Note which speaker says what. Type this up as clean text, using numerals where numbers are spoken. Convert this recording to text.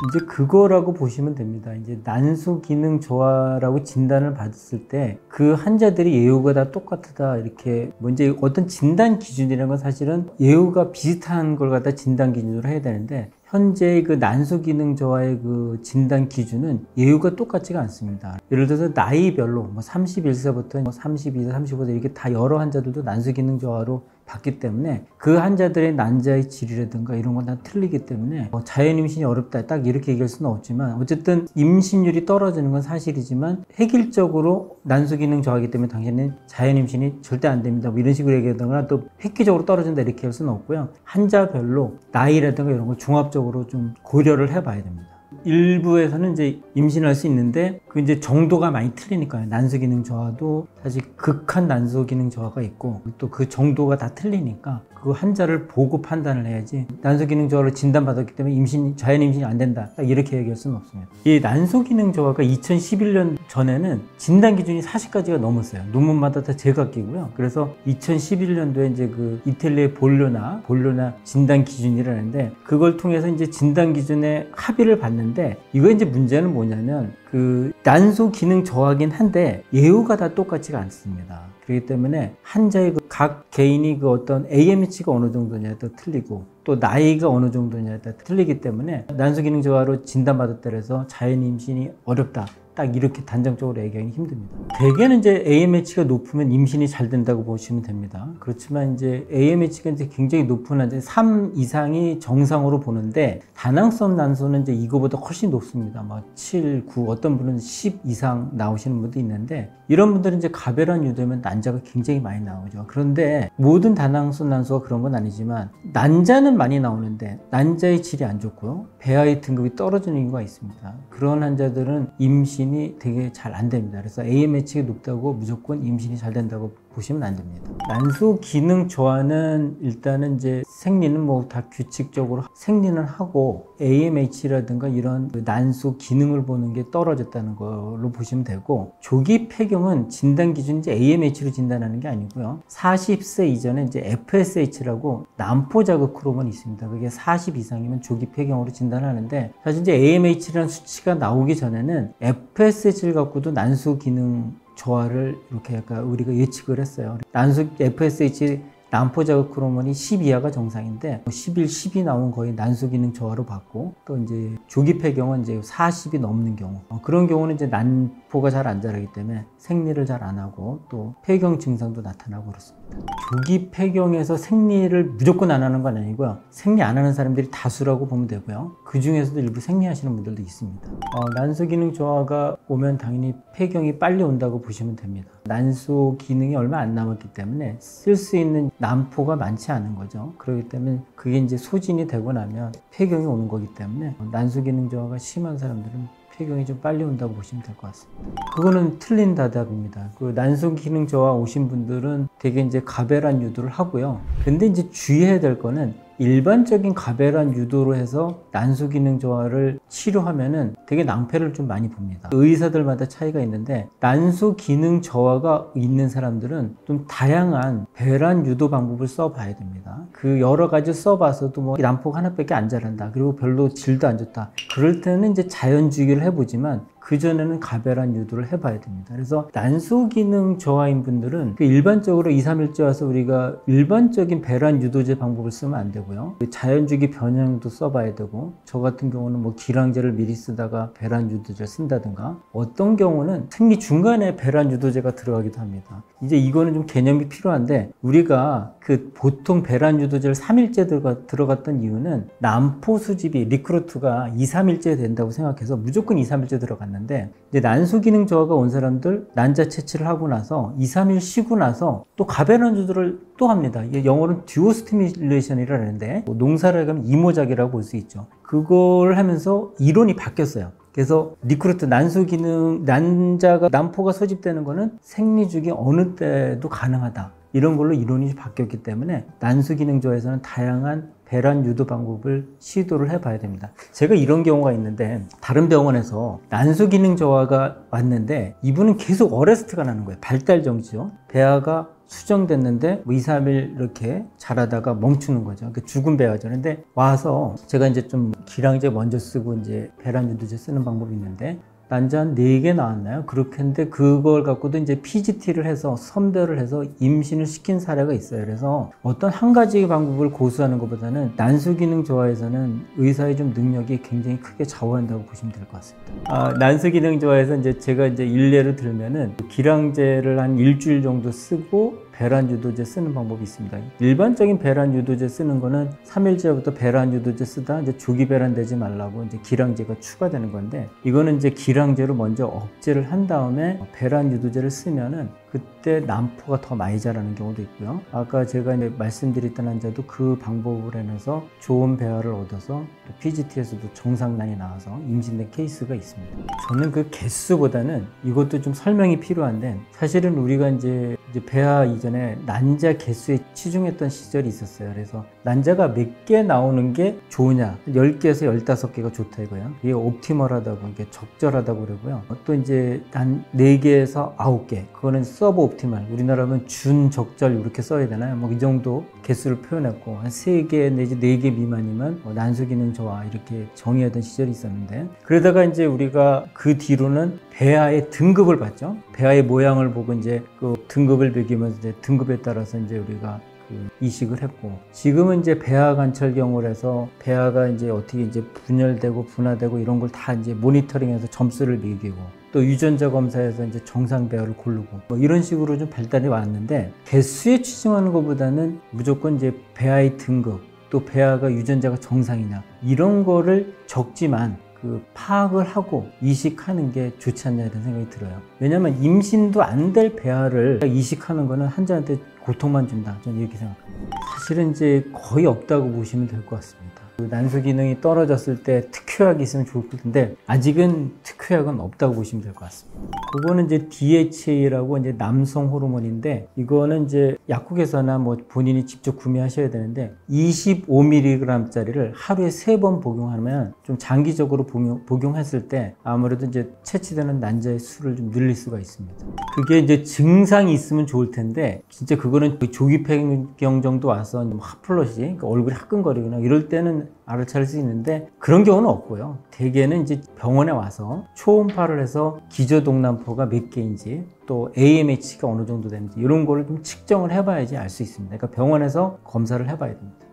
Speaker 1: 이제 그거라고 보시면 됩니다. 이제 난소 기능 저하라고 진단을 받았을 때 그 환자들이 예후가 다 똑같다 이렇게 이제 어떤 진단 기준이라는 건 사실은 예후가 비슷한 걸 갖다 진단 기준으로 해야 되는데 현재 그 난소 기능 저하의 그 진단 기준은 예후가 똑같지가 않습니다. 예를 들어서 나이별로 31세부터 32세, 35세 이렇게 다 여러 환자들도 난소 기능 저하로 봤기 때문에 그 환자들의 난자의 질이라든가 이런 건 다 틀리기 때문에 자연 임신이 어렵다 딱 이렇게 얘기할 수는 없지만 어쨌든 임신율이 떨어지는 건 사실이지만 획일적으로 난소 기능 저하기 때문에 당신은 자연 임신이 절대 안 됩니다. 뭐 이런 식으로 얘기하거나 또 획기적으로 떨어진다 이렇게 할 수는 없고요. 환자별로 나이라든가 이런 걸 종합적으로 좀 고려를 해봐야 됩니다. 일부에서는 이제 임신할 수 있는데 그 이제 정도가 많이 틀리니까요. 난소 기능 저하도 사실 극한 난소 기능 저하가 있고 또 그 정도가 다 틀리니까 그 환자를 보고 판단을 해야지 난소 기능 저하로 진단받았기 때문에 자연 임신이 안 된다 딱 이렇게 얘기할 수는 없습니다. 이 난소 기능 저하가 2011년 전에는 진단 기준이 40가지가 넘었어요. 논문마다 다 제각기고요. 그래서 2011년도에 이제 그 이탈리아의 볼로나 진단 기준이라는데 그걸 통해서 이제 진단 기준에 합의를 받는데 이거 이제 문제는 뭐냐면 그 난소 기능 저하긴 한데 예후가 다 똑같지가 않습니다. 그렇기 때문에 환자의 각 개인이 그 어떤 AMH가 어느 정도냐에 따라 틀리고 또 나이가 어느 정도냐에 따라 틀리기 때문에 난소 기능 저하로 진단받았다 해서 자연 임신이 어렵다. 딱 이렇게 단정적으로 얘기하기 힘듭니다. 대개는 이제 AMH가 높으면 임신이 잘 된다고 보시면 됩니다. 그렇지만 이제 AMH가 이제 굉장히 높은 환자 3 이상이 정상으로 보는데 다낭성 난소는 이제 이거보다 훨씬 높습니다. 막 7, 9 어떤 분은 10 이상 나오시는 분도 있는데 이런 분들은 이제 가배란 유도면 난자가 굉장히 많이 나오죠. 그런데 모든 다낭성 난소가 그런 건 아니지만 난자는 많이 나오는데 난자의 질이 안 좋고요. 배아의 등급이 떨어지는 이유가 있습니다. 그런 환자들은 임신이 되게 잘 안 됩니다. 그래서 AMH가 높다고 무조건 임신이 잘 된다고 보시면 안 됩니다. 난소 기능 저하는 일단은 이제 생리는 뭐 다 규칙적으로 생리는 하고 AMH라든가 이런 난소 기능을 보는 게 떨어졌다는 걸로 보시면 되고 조기 폐경은 진단 기준이 이제 AMH로 진단하는 게 아니고요. 40세 이전에 이제 FSH라고 난포 자극 호르몬이 있습니다. 그게 40 이상이면 조기 폐경으로 진단하는데 사실 이제 AMH라는 수치가 나오기 전에는 FSH를 갖고도 난소 기능 저하를 이렇게 약간 우리가 예측을 했어요. 난소 FSH 난포 자극 호르몬이 10 이하가 정상인데 11, 10이 나오면 거의 난소 기능 저하로 봤고 또 이제 조기 폐경은 이제 40이 넘는 경우 그런 경우는 이제 난포가 잘 안 자라기 때문에 생리를 잘 안 하고 또 폐경 증상도 나타나고 그렇습니다. 조기 폐경에서 생리를 무조건 안 하는 건 아니고요. 생리 안 하는 사람들이 다수라고 보면 되고요. 그 중에서도 일부 생리하시는 분들도 있습니다. 난소 기능 저하가 오면 당연히 폐경이 빨리 온다고 보시면 됩니다. 난소 기능이 얼마 안 남았기 때문에 쓸 수 있는 난포가 많지 않은 거죠. 그렇기 때문에 그게 이제 소진이 되고 나면 폐경이 오는 거기 때문에 난소 기능 저하가 심한 사람들은 폐경이 좀 빨리 온다고 보시면 될 것 같습니다. 그거는 틀린 답입니다. 그 난소 기능 저하 오신 분들은 되게 이제 가배란 유도를 하고요. 근데 이제 주의해야 될 거는 일반적인 가배란 유도로 해서 난소 기능 저하를 치료하면은 되게 낭패를 좀 많이 봅니다. 의사들마다 차이가 있는데 난소 기능 저하가 있는 사람들은 좀 다양한 배란 유도 방법을 써봐야 됩니다. 그 여러 가지 써봐서도 뭐 난포가 하나밖에 안 자란다. 그리고 별로 질도 안 좋다. 그럴 때는 이제 자연주기를 해보지만 그전에는 가배란 유도를 해봐야 됩니다. 그래서 난소 기능 저하인 분들은 일반적으로 2, 3일째 와서 우리가 일반적인 배란 유도제 방법을 쓰면 안 되고요. 자연주기 변형도 써봐야 되고 저 같은 경우는 뭐 기량제를 미리 쓰다가 배란 유도제를 쓴다든가 어떤 경우는 생리 중간에 배란 유도제가 들어가기도 합니다. 이제 이거는 좀 개념이 필요한데 우리가 그 보통 배란 유도제를 3일째 들어갔던 이유는 난포 수집이 리크루트가 2, 3일째 된다고 생각해서 무조건 2, 3일째 들어갔는데 이제 난소 기능 저하가 온 사람들 난자 채취를 하고 나서 2, 3일 쉬고 나서 또 가배란 유도를 또 합니다. 이게 영어로는 듀오 스티뮬레이션이라 하는데 농사를 가면 이모작이라고 볼 수 있죠. 그걸 하면서 이론이 바뀌었어요. 그래서 리크루트 난소 기능 난자가 난포가 소집되는 거는 생리 주기 어느 때도 가능하다. 이런 걸로 이론이 바뀌었기 때문에 난소 기능 저하에서는 다양한 배란 유도 방법을 시도를 해봐야 됩니다. 제가 이런 경우가 있는데 다른 병원에서 난소 기능 저하가 왔는데 이분은 계속 어레스트가 나는 거예요. 발달 정지죠. 배아가 수정됐는데 뭐 2, 3일 이렇게 자라다가 멈추는 거죠. 그러니까 죽은 배아죠. 근데 와서 제가 이제 좀 기량제 먼저 쓰고 이제 배란 유도제 쓰는 방법이 있는데 난자 한 4개 나왔나요? 그렇게 했는데 그걸 갖고도 이제 PGT를 해서 선별을 해서 임신을 시킨 사례가 있어요. 그래서 어떤 한 가지 방법을 고수하는 것보다는 난수 기능 저하에서는 의사의 좀 능력이 굉장히 크게 좌우한다고 보시면 될 것 같습니다. 난수 기능 저하에서 이제 제가 이제 일례를 들면은 기량제를 한 일주일 정도 쓰고 배란 유도제 쓰는 방법이 있습니다. 일반적인 배란 유도제 쓰는 거는 3일째부터 배란 유도제 쓰다 이제 조기 배란 되지 말라고 이제 기량제가 추가되는 건데 이거는 이제 기량제로 먼저 억제를 한 다음에 배란 유도제를 쓰면은 그때 난포가 더 많이 자라는 경우도 있고요. 아까 제가 이제 말씀드렸던 환자도 그 방법을 해서 좋은 배아를 얻어서 또 PGT에서도 정상난이 나와서 임신된 케이스가 있습니다. 저는 그 개수보다는 이것도 좀 설명이 필요한데 사실은 우리가 이제 배아 이전에 난자 개수에 치중했던 시절이 있었어요. 그래서 난자가 몇 개 나오는 게 좋으냐 10개에서 15개가 좋다 이거예요. 이게 옵티멀하다고 이게 적절하다고 그러고요. 또 이제 한 4개에서 9개 그거는 서브 옵티멀 우리나라면 준적절 이렇게 써야 되나요? 뭐 이 정도 개수를 표현했고 한 3개 내지 4개 미만이면 뭐 난수 기능 저하 이렇게 정의하던 시절이 있었는데 그러다가 이제 우리가 그 뒤로는 배아의 등급을 봤죠. 배아의 모양을 보고 이제 그 등급을 매기면서 이제 등급에 따라서 이제 우리가 이식을 했고 지금은 이제 배아 관찰경을 해서 배아가 이제 어떻게 이제 분열되고 분화되고 이런 걸 다 이제 모니터링해서 점수를 매기고 또 유전자 검사에서 이제 정상 배아를 고르고 뭐 이런 식으로 좀 발달이 왔는데 개수에 치중하는 것보다는 무조건 이제 배아의 등급 또 배아가 유전자가 정상이냐 이런 거를 적지만 그 파악을 하고 이식하는 게 좋지 않냐 이런 생각이 들어요. 왜냐하면 임신도 안 될 배아를 이식하는 거는 환자한테 고통만 준다. 저는 이렇게 생각합니다. 사실은 이제 거의 없다고 보시면 될 것 같습니다. 그 난수 기능이 떨어졌을 때 특효약이 있으면 좋을 텐데 아직은 특효약은 없다고 보시면 될 것 같습니다. 그거는 이제 DHA라고 이제 남성 호르몬인데 이거는 이제 약국에서나 뭐 본인이 직접 구매하셔야 되는데 25mg짜리를 하루에 3번 복용하면 좀 장기적으로 복용했을 때 아무래도 이제 채취되는 난자의 수를 좀 늘릴 수가 있습니다. 그게 이제 증상이 있으면 좋을 텐데 진짜 그거는 조기 폐경 정도 와서 핫플러시 그러니까 얼굴이 화끈거리거나 이럴 때는 알아차릴 수 있는데 그런 경우는 없고요. 대개는 이제 병원에 와서 초음파를 해서 기저동남포가 몇 개인지 또 AMH가 어느 정도 되는지 이런 거를 좀 측정을 해봐야지 알 수 있습니다. 그러니까 병원에서 검사를 해봐야 됩니다.